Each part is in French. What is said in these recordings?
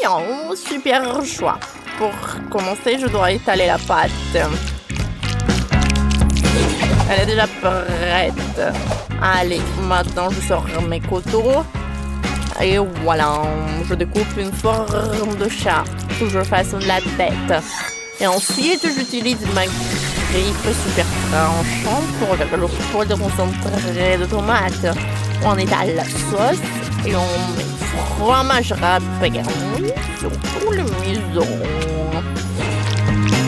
Voyons, super choix. Pour commencer, je dois étaler la pâte. Elle est déjà prête. Allez, maintenant je sors mes couteaux. Et voilà, je découpe une forme de chat. Je façonne la tête. Et ensuite, j'utilise ma griffe super tranchante pour faire le poudre concentré de tomate. On étale la sauce et on met fromage râpé sur tout le museau.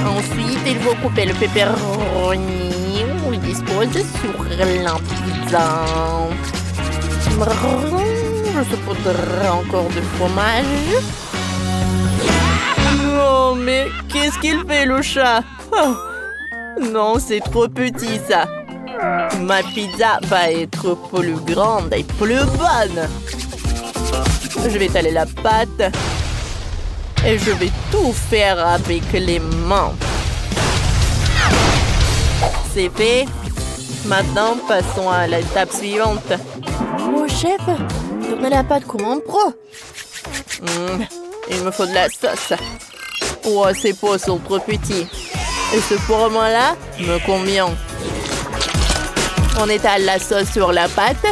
Ensuite, il faut couper le pepperoni. On le dispose sur la pizza. Je saupoudrerai encore du fromage. Oh, mais qu'est-ce qu'il fait, le chat? Oh, non, c'est trop petit, ça. Ma pizza va être plus grande et plus bonne. Je vais étaler la pâte. Et je vais tout faire avec les mains. C'est fait. Maintenant, passons à l'étape suivante. Oh, chef, tournez la pâte comme un pro. Il me faut de la sauce. Oh, ces pots sont trop petits. Et ce format-là me convient. On étale la sauce sur la pâte.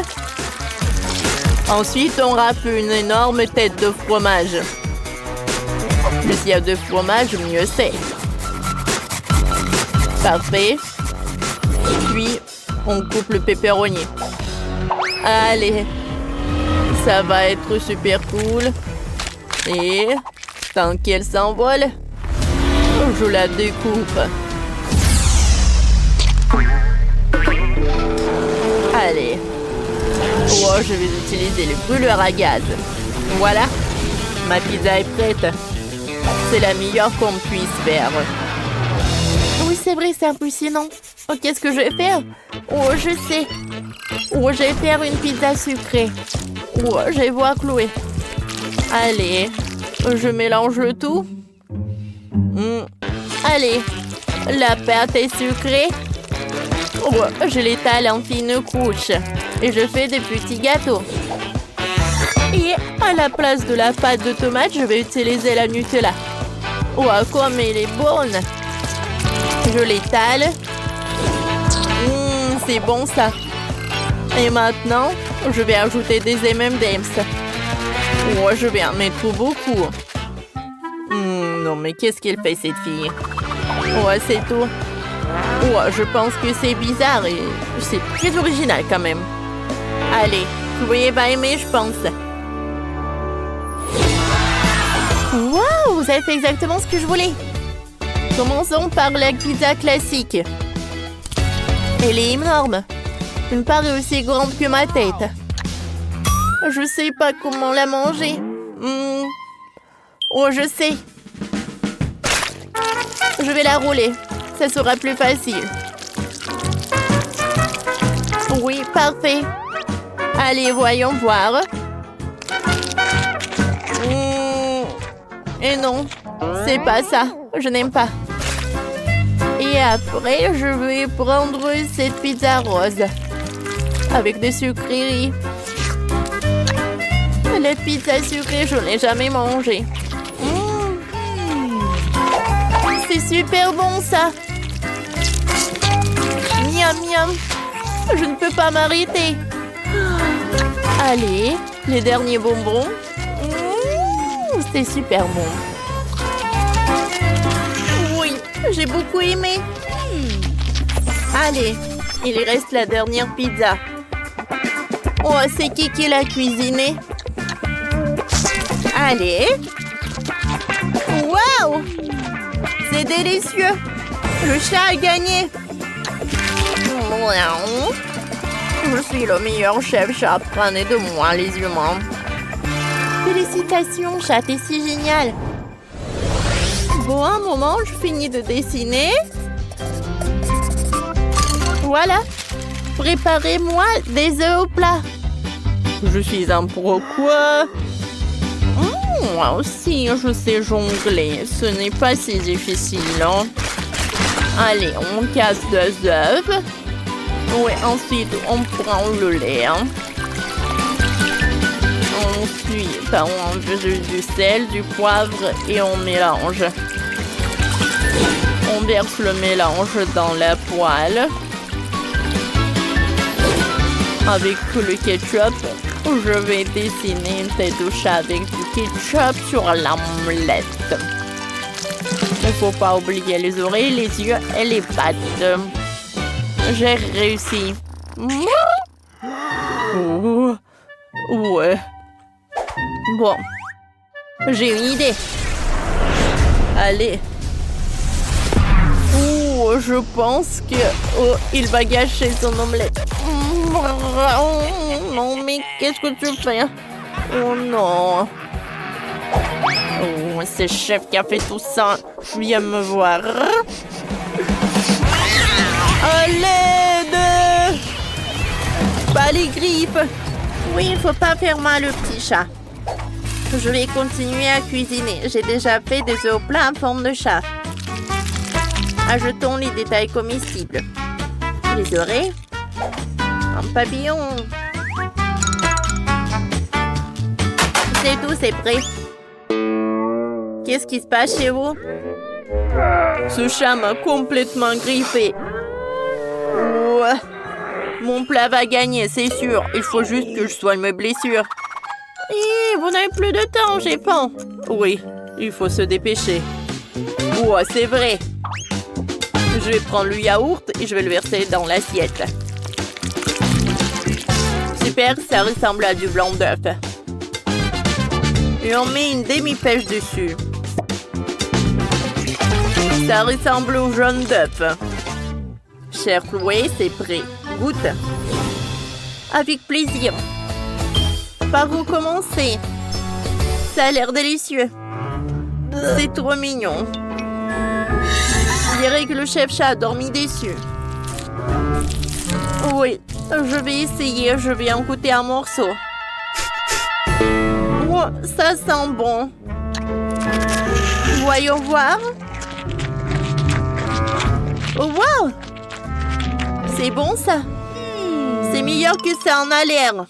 Ensuite, on râpe une énorme tête de fromage. Plus il y a de fromage, mieux c'est. Parfait. Puis, on coupe le pepperoni. Allez. Ça va être super cool. Et tant qu'elle s'envole, je la découpe. Allez. Oh, je vais utiliser le brûleur à gaz. Voilà. Ma pizza est prête. C'est la meilleure qu'on puisse faire. Oui, c'est vrai, c'est impressionnant. Oh, qu'est-ce que je vais faire? Oh, je sais. Oh, je vais faire une pizza sucrée. Oh, je vais voir Chloé. Allez, je mélange le tout. Allez, la pâte est sucrée. Oh, je l'étale en fines couches. Et je fais des petits gâteaux. Et à la place de la pâte de tomate, je vais utiliser la Nutella. Oh, comme elle est bonne. Je l'étale. C'est bon ça. Et maintenant, je vais ajouter des M&M's. Oh, je vais en mettre beaucoup. Non, mais qu'est-ce qu'elle fait, cette fille? Oh, c'est tout. Oh, je pense que c'est bizarre et c'est très original quand même. Allez, Chloé va aimer, je pense. Wow, vous avez fait exactement ce que je voulais. Commençons par la pizza classique. Elle est énorme. Une part est aussi grande que ma tête. Je sais pas comment la manger. Oh, je sais. Je vais la rouler. Ça sera plus facile. Oui, parfait. Allez, voyons voir. Et non, c'est pas ça. Je n'aime pas. Et après, je vais prendre cette pizza rose. Avec des sucreries. La pizza sucrée, je n'ai jamais mangé. C'est super bon, ça. Miam, miam. Je ne peux pas m'arrêter. Allez, les derniers bonbons. C'est super bon. Oui, j'ai beaucoup aimé. Allez, il reste la dernière pizza. Oh, c'est qui l'a cuisinée? Allez. Waouh! C'est délicieux. Le chat a gagné. Je suis le meilleur chef chat. Prenez de moi, les humains. Félicitations, chat, t'es si génial. Bon, un moment, je finis de dessiner. Voilà. Préparez-moi des œufs au plat. Je suis un pro, quoi? Moi aussi, je sais jongler. Ce n'est pas si difficile, hein? Allez, on casse 2 œufs. Oui, ensuite, on prend le lait. Hein? Ensuite, on ajoute du sel, du poivre et on mélange. On verse le mélange dans la poêle. Avec le ketchup, je vais dessiner une tête de chat avec du ketchup sur l'omelette. Il ne faut pas oublier les oreilles, les yeux et les pattes. J'ai réussi. Oh, ouais. Bon, j'ai une idée. Allez. Oh, je pense que... Oh, il va gâcher son omelette. Non, mais qu'est-ce que tu fais? Oh non. Oh, c'est le chef qui a fait tout ça. Viens me voir. À l'aide! Pas les grippes. Oui, il faut pas faire mal au petit chat. Je vais continuer à cuisiner. J'ai déjà fait des œufs plats en forme de chat. Ajoutons les détails comestibles. Les oreilles. Un papillon. C'est tout, c'est prêt. Qu'est-ce qui se passe chez vous? Ce chat m'a complètement griffé. Ouais. Mon plat va gagner, c'est sûr. Il faut juste que je soigne mes blessures. Et vous n'avez plus de temps, j'ai faim. Oui, il faut se dépêcher. Ouais, c'est vrai. Je vais prendre le yaourt et je vais le verser dans l'assiette. Super, ça ressemble à du blanc d'œuf. Et on met une demi-pêche dessus. Ça ressemble au jaune d'œuf. Cher Chloé, c'est prêt. Goûte. Avec plaisir. Par où commencer? Ça a l'air délicieux. C'est trop mignon. Je dirais que le chef chat a dormi dessus. Oui, je vais essayer. Je vais en goûter un morceau. Oh, ça sent bon. Voyons voir. Oh, wow! C'est bon, ça. C'est meilleur que ça en a l'air.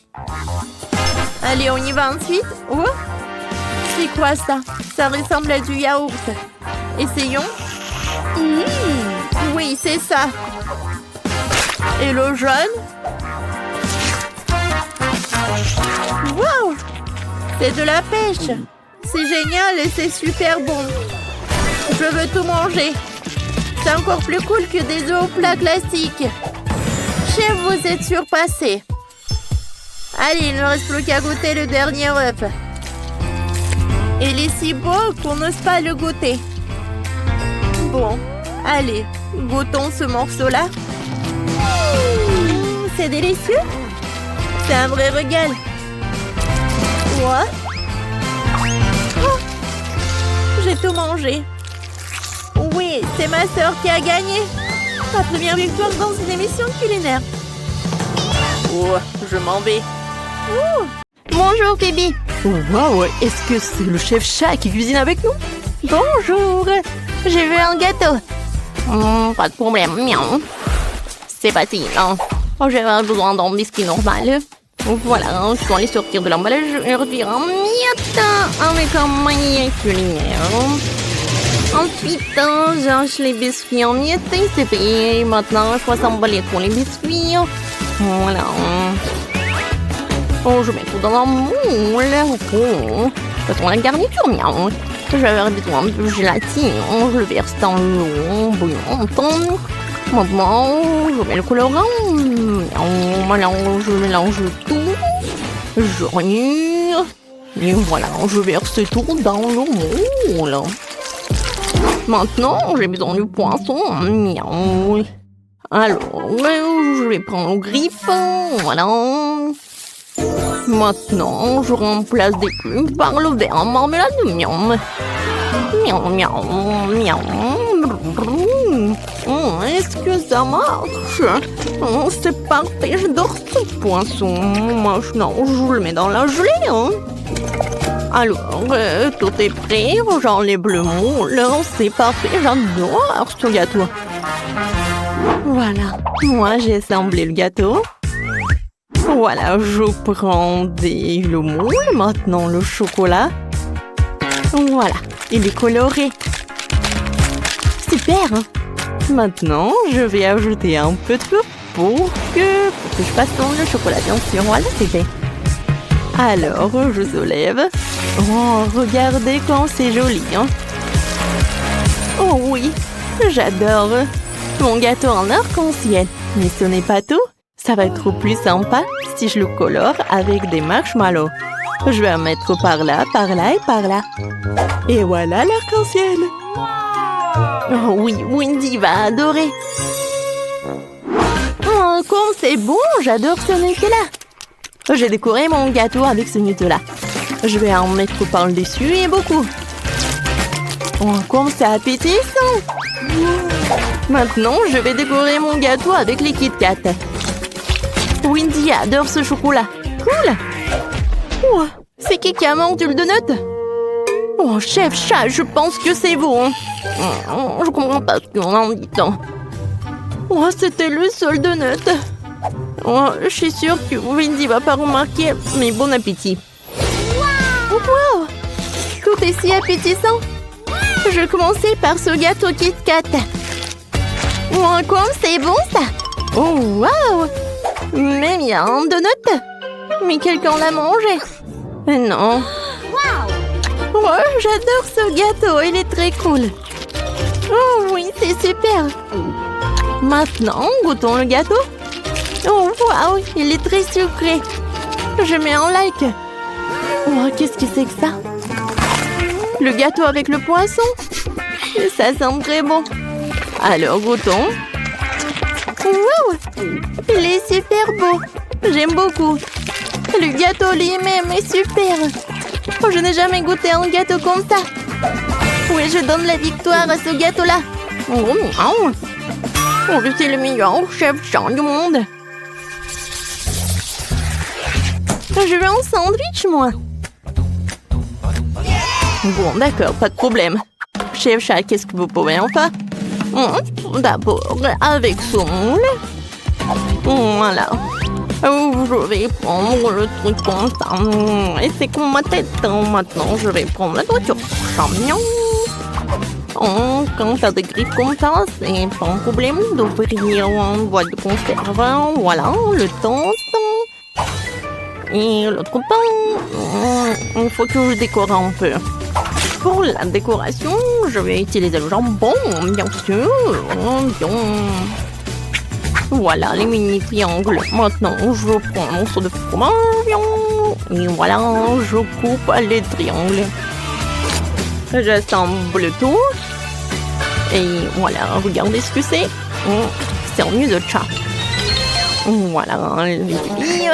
Allez, on y va ensuite. Oh! C'est quoi, ça? Ça ressemble à du yaourt. Essayons. Oui, c'est ça. Et le jaune? Wow! C'est de la pêche. C'est génial et c'est super bon. Je veux tout manger. C'est encore plus cool que des œufs au plat classiques. Chef, vous êtes surpassé. Allez, il ne reste plus qu'à goûter le dernier œuf. Il est si beau qu'on n'ose pas le goûter. Bon, allez, goûtons ce morceau-là. C'est délicieux. C'est un vrai régal. Quoi? Oh, j'ai tout mangé. Oui, c'est ma sœur qui a gagné. Ma première victoire dans une émission culinaire. Oh, je m'en vais. Oh. Bonjour, Phoebe. Waouh, est-ce que c'est le chef chat qui cuisine avec nous? Bonjour. J'ai vu un gâteau. Pas de problème. Miaou. C'est facile. Hein. Oh, j'avais besoin d'un biscuit normal. Voilà, je dois aller sortir de l'emballage et retirer un miettes avec un manière culinaire. Ensuite, j'arrache les biscuits en miettes et c'est fait. Maintenant, il faut s'emballer pour les biscuits. Voilà. Oh, je mets tout dans un moule. Oh, faisons la garniture, miaou. J'avais besoin de gélatine. Je le verse dans l'eau bouillante. Maintenant, je mets le colorant. Je mélange tout. Je remue. Et voilà, je verse tout dans le moule. Maintenant, j'ai besoin du poisson. Miaou. Alors, je vais prendre le griffe. Voilà. Maintenant, je remplace des plumes par le verre en marmelade. Miaou. Miaou, miaou, miaou. Est-ce que ça marche? C'est parfait, j'adore ce poisson. Maintenant, je le mets dans la gelée. Hein. Alors, tout est prêt. J'enlève le moule. C'est parfait, j'adore ce gâteau. Voilà, moi j'ai assemblé le gâteau. Voilà, je prends le moule, maintenant le chocolat. Voilà, il est coloré. Super, hein? Maintenant, je vais ajouter un peu de feu pour que je fasse fondre le chocolat, bien sûr. Voilà, c'est fait. Alors, je soulève. Oh, regardez quand c'est joli, hein? Oh oui, j'adore. Mon gâteau en arc-en-ciel. Mais ce n'est pas tout. Ça va être plus sympa si je le colore avec des marshmallows. Je vais en mettre par là et par là. Et voilà l'arc-en-ciel. Oh oui, Wendy va adorer. Oh, comme c'est bon, j'adore ce Nutella. J'ai décoré mon gâteau avec ce Nutella. Je vais en mettre par le dessus et beaucoup. Oh, comme c'est appétissant. Maintenant, je vais décorer mon gâteau avec les Kit Kat. Wendy adore ce chocolat. Cool. Oh, c'est qui a mordu le donut? Oh, chef chat, je pense que c'est vous. Hein. Je comprends pas ce qu'on en dit tant. Oh, c'était le seul donut. Oh, je suis sûre que Wendy va pas remarquer, mais bon appétit. Wow! Tout est si appétissant. Je vais commencer par ce gâteau Kit Kat. Oh, comme c'est bon ça! Oh, wow! Mais il y a un donut. Mais quelqu'un l'a mangé. Non. Oh, j'adore ce gâteau, il est très cool. Oh oui, c'est super. Maintenant, goûtons le gâteau. Oh, wow, il est très sucré. Je mets un like. Oh, qu'est-ce que c'est que ça? Le gâteau avec le poisson. Ça sent très bon. Alors, goûtons. Wow, il est super beau. J'aime beaucoup. Le gâteau lui-même est super. Oh, je n'ai jamais goûté un gâteau comme ça. Oui, je donne la victoire à ce gâteau-là. Oh, je suis le meilleur chef du monde. Je veux un sandwich, moi. Bon, d'accord, pas de problème. Chef chat, qu'est-ce que vous pouvez en faire? D'abord, avec ce moule. Voilà. Je vais prendre le truc comme ça. Et c'est comme ma tête. Maintenant, je vais prendre la nourriture. Champignon. Quand t'as des griffes comme ça, c'est pas un problème d'ouvrir une boîte de conserve. Voilà, le temps. Et l'autre pain. Il faut que je décore un peu. Pour la décoration, je vais utiliser le jambon, bien sûr. Voilà les mini triangles. Maintenant, je prends un morceau de fromage. Et voilà, je coupe les triangles. J'assemble tout. Et voilà, regardez ce que c'est. C'est un nid de chat. Voilà, les billes.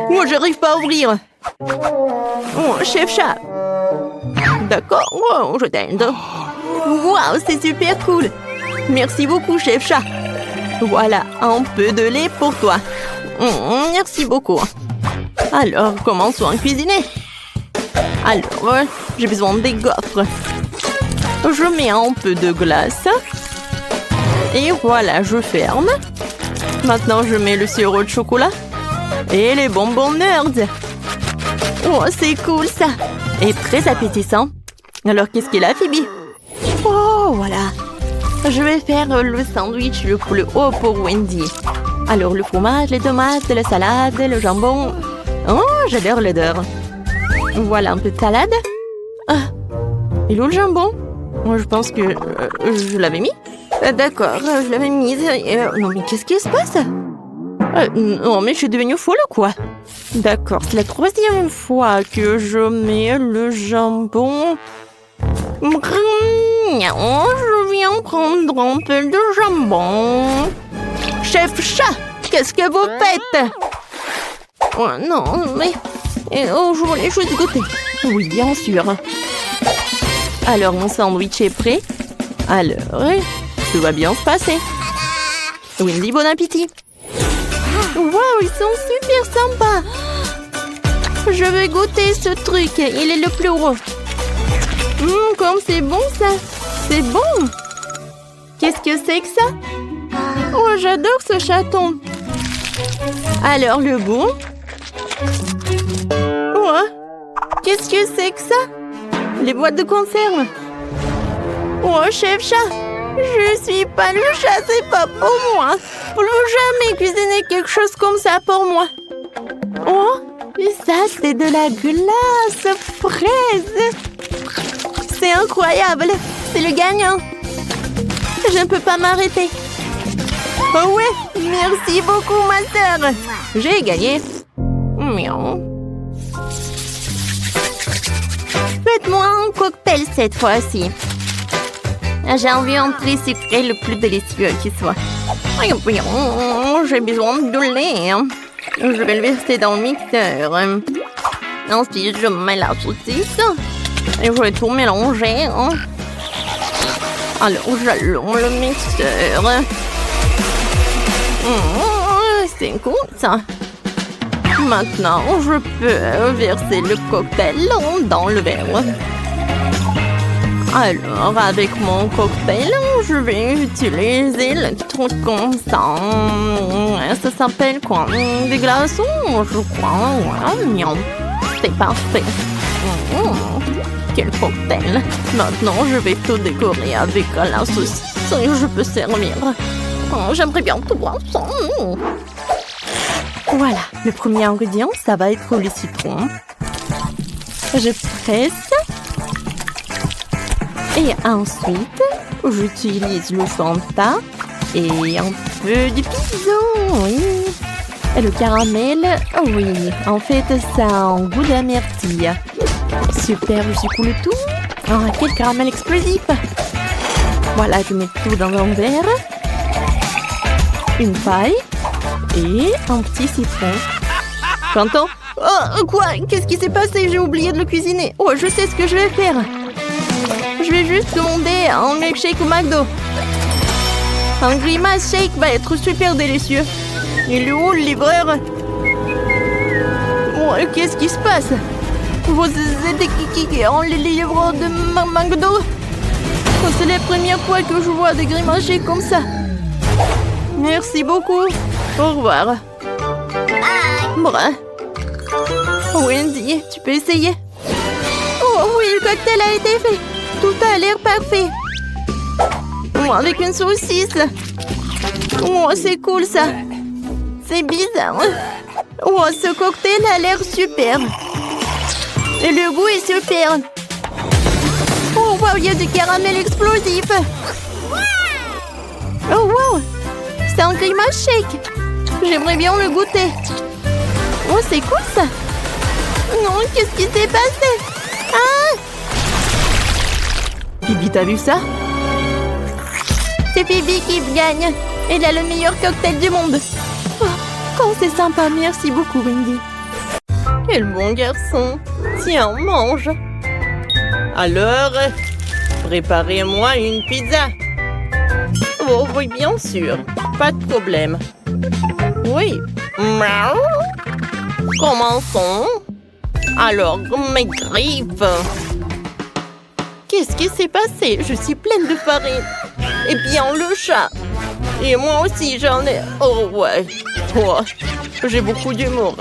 Oh, j'arrive pas à ouvrir. Oh, chef chat. D'accord, wow, je t'aide. Wow, c'est super cool. Merci beaucoup, chef chat. Voilà, un peu de lait pour toi. Merci beaucoup. Alors, commençons à cuisiner. Alors, j'ai besoin des gaufres. Je mets un peu de glace. Et voilà, je ferme. Maintenant, je mets le sirop de chocolat. Et les bonbons nerds. Oh, c'est cool ça. Et très appétissant. Alors, qu'est-ce qu'il a, Phoebe? Oh, voilà. Je vais faire le sandwich le plus haut pour Wendy. Alors, le fromage, les tomates, la salade, le jambon. Oh, j'adore l'odeur. Voilà un peu de salade. Ah, et où le jambon? Moi, je pense que je l'avais mis. D'accord, je l'avais mise. Non, mais qu'est-ce qui se passe? Non, mais je suis devenue folle ou quoi? D'accord, c'est la troisième fois que je mets le jambon. Je viens prendre un peu de jambon. Chef chat, qu'est-ce que vous faites? Oh non, mais... je voulais juste goûter. Oui, bien sûr. Alors, mon sandwich est prêt. Alors, tout va bien se passer. Wendy, bon appétit. Wow, ils sont super sympas. Je vais goûter ce truc. Il est le plus gros. Comme c'est bon ça. C'est bon. Qu'est-ce que c'est que ça? Oh, j'adore ce chaton. Alors, le goût? Oh, qu'est-ce que c'est que ça? Les boîtes de conserve. Oh, chef chat, je suis pas le chat, c'est pas pour moi. Vous ne jamais cuisiner quelque chose comme ça pour moi. Oh, ça, c'est de la glace fraise. C'est incroyable. C'est le gagnant. Je ne peux pas m'arrêter. Oh ouais, merci beaucoup, ma sœur. J'ai gagné. Miaou. Faites-moi un cocktail cette fois-ci. J'ai envie d'entrer sucré le plus délicieux qui soit. J'ai besoin de lait. Je vais le verser dans le mixeur. Ensuite, je mets la saucisse. Et je vais tout mélanger. Alors, j'allume le mixeur. C'est cool, ça. Maintenant, je peux verser le cocktail dans le verre. Alors, avec mon cocktail, je vais utiliser le truc comme ça. Ça s'appelle quoi? Des glaçons, je crois. Ouais, mignon. C'est parfait. Quel cocktail. Maintenant, je vais tout décorer avec la saucisse et je peux servir. J'aimerais bien tout boire ça. Voilà, le premier ingrédient, ça va être le citron. Je presse. Et ensuite, j'utilise le Fanta et un peu de piment, oui. Et le caramel, oui. En fait, ça a un goût d'amertume. Super, je secoue le tout. Oh, quel caramel explosif. Voilà, je mets tout dans un verre. Une paille et un petit citron. Quentin? Oh, quoi? Qu'est-ce qui s'est passé? J'ai oublié de le cuisiner. Oh, je sais ce que je vais faire. Je vais juste commander un milkshake au McDo. Un grimace shake va être super délicieux. Il est où le livreur? Oh, qu'est-ce qui se passe? Vous êtes qui les livreurs de McDo? Oh, c'est la première fois que je vois des grimaces shake comme ça. Merci beaucoup. Au revoir. Brun. Wendy, tu peux essayer? Oh oui, le cocktail a été fait. Tout a l'air parfait. Oh, avec une saucisse. Oh, c'est cool ça. C'est bizarre. Oh, ce cocktail a l'air superbe. Et le goût est superbe. Oh, wow, il y a du caramel explosif. Oh, wow. C'est un grimace shake. J'aimerais bien le goûter. Oh, c'est cool ça. Non, qu'est-ce qui s'est passé? Ah! Phoebe, t'as vu ça? C'est Phoebe qui gagne. Elle a le meilleur cocktail du monde. Oh, c'est sympa. Merci beaucoup, Wendy. Quel bon garçon. Tiens, mange. Alors, préparez-moi une pizza. Oh, oui, bien sûr. Pas de problème. Oui. Miaou. Commençons. Alors, mes griffes. Qu'est-ce qui s'est passé? Je suis pleine de farine. Et bien, le chat. Et moi aussi, j'en ai... Oh, ouais. Oh, j'ai beaucoup d'humour.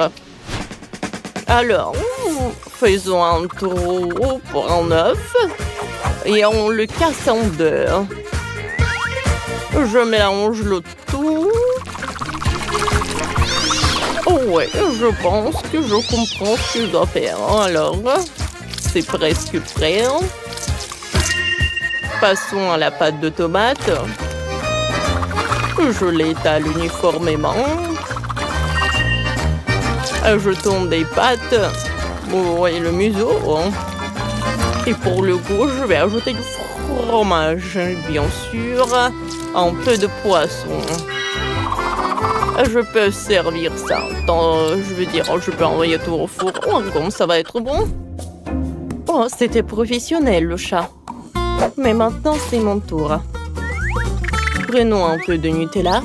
Alors, faisons un trou pour un œuf. Et on le casse en deux. Je mélange le tout. Oh ouais, je pense que je comprends ce que je dois faire. Alors, c'est presque prêt. Passons à la pâte de tomate. Je l'étale uniformément. Ajoutons des pâtes. Oh, et le museau. Et pour le goût, je vais ajouter du fromage, bien sûr. Un peu de poisson. Je peux servir ça. Je peux envoyer tout au four. Oh, comme ça va être bon. Oh, c'était professionnel, le chat. Mais maintenant, c'est mon tour. Prenons un peu de Nutella.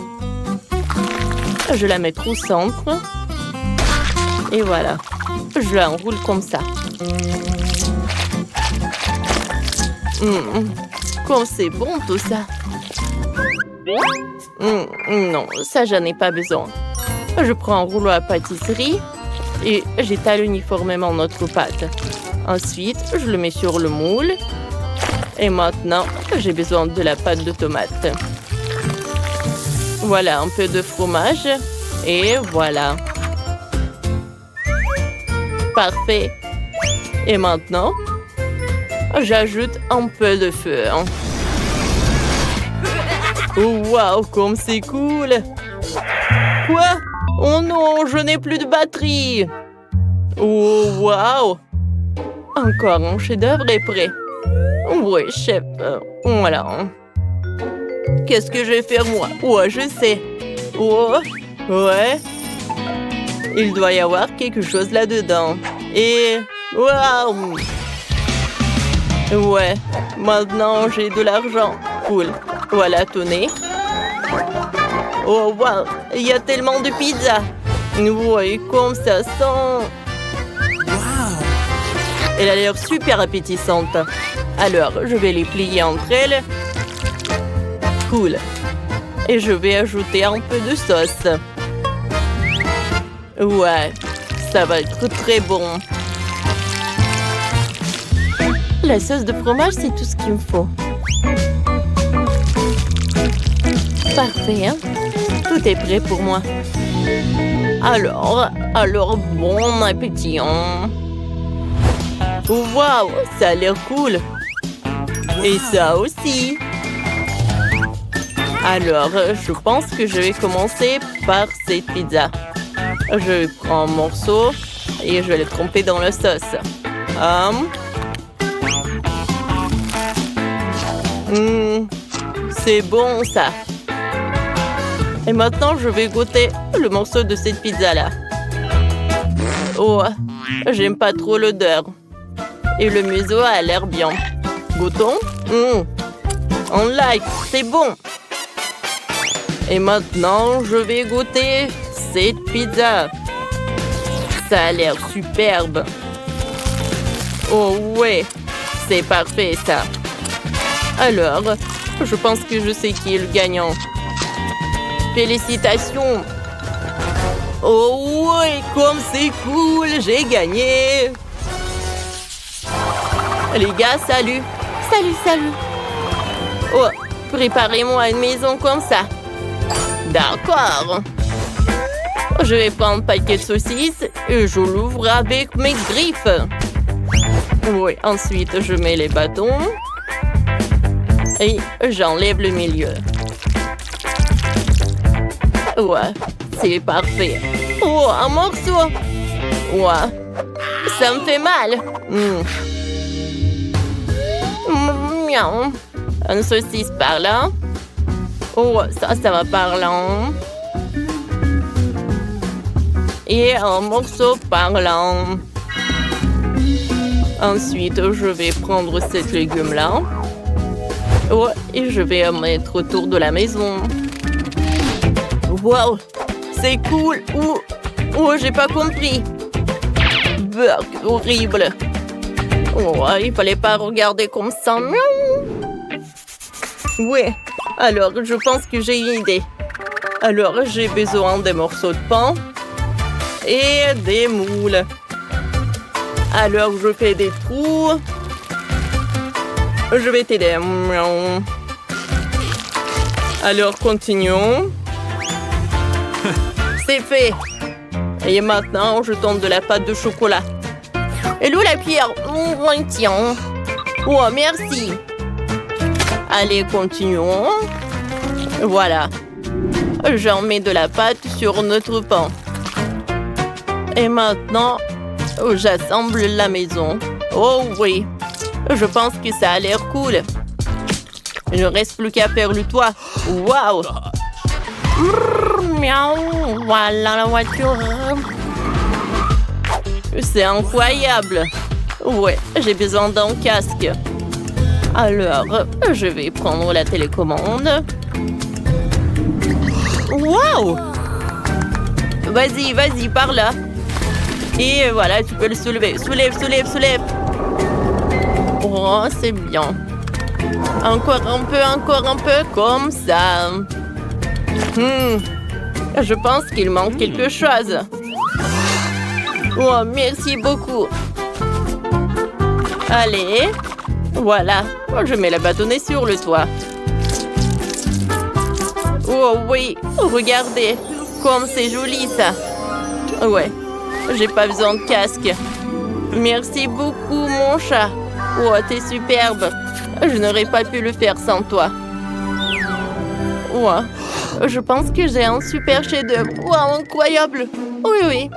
Je la mets au centre. Et voilà. Je l'enroule comme ça. Comme c'est bon tout ça. Non, ça j'en ai pas besoin. Je prends un rouleau à pâtisserie et j'étale uniformément notre pâte. Ensuite, je le mets sur le moule. Et maintenant, j'ai besoin de la pâte de tomate. Voilà, un peu de fromage. Et voilà. Parfait. Et maintenant, j'ajoute un peu de feu. Oh, waouh, comme c'est cool! Quoi? Oh non, je n'ai plus de batterie! Oh, waouh! Encore un chef-d'œuvre est prêt. Oui, chef. Voilà. Qu'est-ce que je vais faire moi? Ouais, je sais. Oh, ouais. Il doit y avoir quelque chose là-dedans. Et... waouh! Ouais, maintenant j'ai de l'argent. Cool. Voilà, tenez. Oh, waouh! Il y a tellement de pizza. Ouais, comme ça sent... Elle a l'air super appétissante. Alors, je vais les plier entre elles. Cool. Et je vais ajouter un peu de sauce. Ouais, ça va être très bon. La sauce de fromage, c'est tout ce qu'il me faut. Parfait, hein? Tout est prêt pour moi. Alors, bon appétit, hein? Waouh, ça a l'air cool. Et ça aussi. Alors, je pense que je vais commencer par cette pizza. Je prends un morceau et je vais le tremper dans la sauce. C'est bon, ça. Et maintenant, je vais goûter le morceau de cette pizza-là. Oh, j'aime pas trop l'odeur. Et le museau a l'air bien. Goûtons. On like, c'est bon. Et maintenant, je vais goûter cette pizza. Ça a l'air superbe. Oh ouais, c'est parfait ça. Alors, je pense que je sais qui est le gagnant. Félicitations. Oh ouais, comme c'est cool, j'ai gagné. Les gars, salut. Salut. Oh, préparez-moi une maison comme ça. D'accord. Je vais prendre un paquet de saucisses et je l'ouvre avec mes griffes. Oui, ensuite je mets les bâtons et j'enlève le milieu. Ouais, c'est parfait. Oh, un morceau. Ouais, ça me fait mal. Miaou. Une saucisse par là. Oh, ça va par là. Et un morceau par là. Ensuite, je vais prendre cet légume-là. Oh, et je vais en mettre autour de la maison. Wow, c'est cool. Oh, j'ai pas compris. Burk, horrible. Oh, il fallait pas regarder comme ça. Ouais, alors je pense que j'ai une idée. Alors, j'ai besoin des morceaux de pain et des moules. Alors, je fais des trous. Je vais t'aider. Alors, continuons. C'est fait. Et maintenant, je tente de la pâte de chocolat. Hello la pierre. Tiens. Oh, merci. Allez, continuons. Voilà. J'en mets de la pâte sur notre pain. Et maintenant, j'assemble la maison. Oh oui. Je pense que ça a l'air cool. Il ne reste plus qu'à faire le toit. Waouh! Miaou! Voilà la voiture. C'est incroyable. Ouais, j'ai besoin d'un casque. Alors, je vais prendre la télécommande. Waouh! Vas-y, par là. Et voilà, tu peux le soulever. Soulève. Oh, c'est bien. Encore un peu, comme ça. Je pense qu'il manque quelque chose. Oh, merci beaucoup. Allez, voilà. Je mets la bâtonnette sur le toit. Oh oui, regardez, comme c'est joli ça. Ouais, j'ai pas besoin de casque. Merci beaucoup mon chat. Oh, t'es superbe. Je n'aurais pas pu le faire sans toi. Ouais, je pense que j'ai un super chef-d'œuvre. Wow, incroyable. Oui, oui.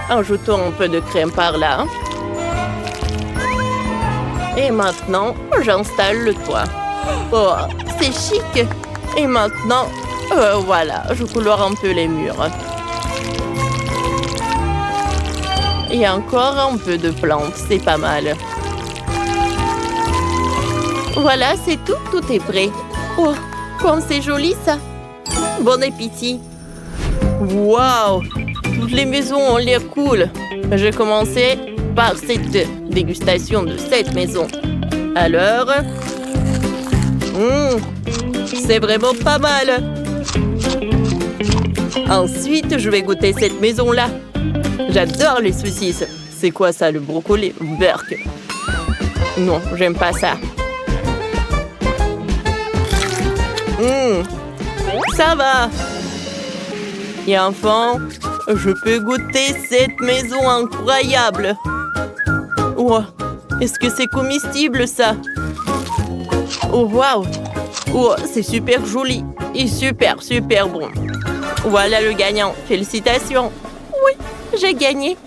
Ajoutons un peu de crème par là. Et maintenant, j'installe le toit. Oh, c'est chic. Et maintenant, voilà, je colore un peu les murs. Et encore un peu de plantes, c'est pas mal. Voilà, c'est tout, tout est prêt. Oh, comme c'est joli ça. Bon appétit. Waouh, toutes les maisons ont l'air cool. Je vais commencer par cette dégustation de cette maison. Alors, c'est vraiment pas mal. Ensuite, je vais goûter cette maison-là. J'adore les saucisses. C'est quoi ça, le brocoli? Berk. Non, j'aime pas ça. Ça va. Et enfin, je peux goûter cette maison incroyable. Oh, est-ce que c'est comestible ça? Oh, waouh. Oh, c'est super joli et super, super bon. Voilà le gagnant. Félicitations. Oui, j'ai gagné.